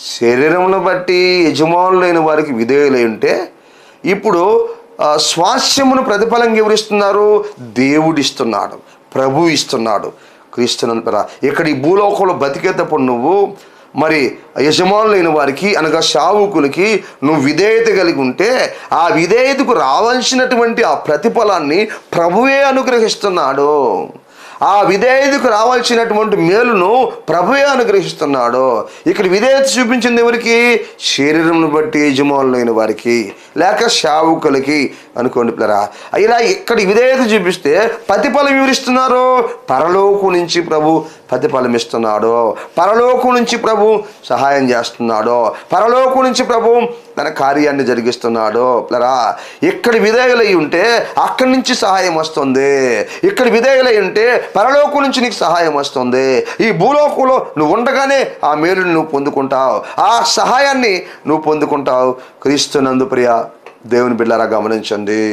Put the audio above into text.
శరీరమును బట్టి యజమానులైన వారికి విధేయులై ఉంటే ఇప్పుడు స్వాస్యమును ప్రతిఫలంగా ఎవరిస్తున్నారు? దేవుడిస్తున్నాడు, ప్రభు ఇస్తున్నాడు. క్రీస్తునంతరా ఇక్కడ ఈ భూలోకంలో బతికేటప్పుడు నువ్వు మరి యజమానులైన వారికి అనగా సేవకులకి నువ్వు విధేయత కలిగి ఉంటే ఆ విధేయతకు రావాల్సినటువంటి ఆ ప్రతిఫలాన్ని ప్రభువే అనుగ్రహిస్తున్నాడు. ఆ విధేయతకు రావాల్సినటువంటి మేలును ప్రభువే అనుగ్రహిస్తున్నాడు. ఇక్కడ విధేయత చూపించింది ఎవరికి? శరీరంను బట్టి యజమానులైన వారికి లేక సేవకులకి అనుకోండి పిల్లరా. ఇలా ఇక్కడ విధేయత చూపిస్తే ప్రతిఫలం వివరిస్తున్నారు. పరలోకం నుంచి ప్రభు ప్రతిఫలం ఇస్తున్నాడు, పరలోకం నుంచి ప్రభు సహాయం చేస్తున్నాడు, పరలోకం నుంచి ప్రభు తన కార్యాన్ని జరిగిస్తున్నాడు. పిల్లరా ఇక్కడ విధేయులై ఉంటే అక్కడి నుంచి సహాయం వస్తుంది, ఇక్కడ విధేయులై ఉంటే పరలోకం నుంచి నీకు సహాయం వస్తుంది. ఈ భూలోకంలో నువ్వు ఉండగానే ఆ మేలుని నువ్వు పొందుకుంటావు, ఆ సహాయాన్ని నువ్వు పొందుకుంటావు. క్రీస్తునందు ప్రియ దేవుని బిడ్డలారా గమనించండి.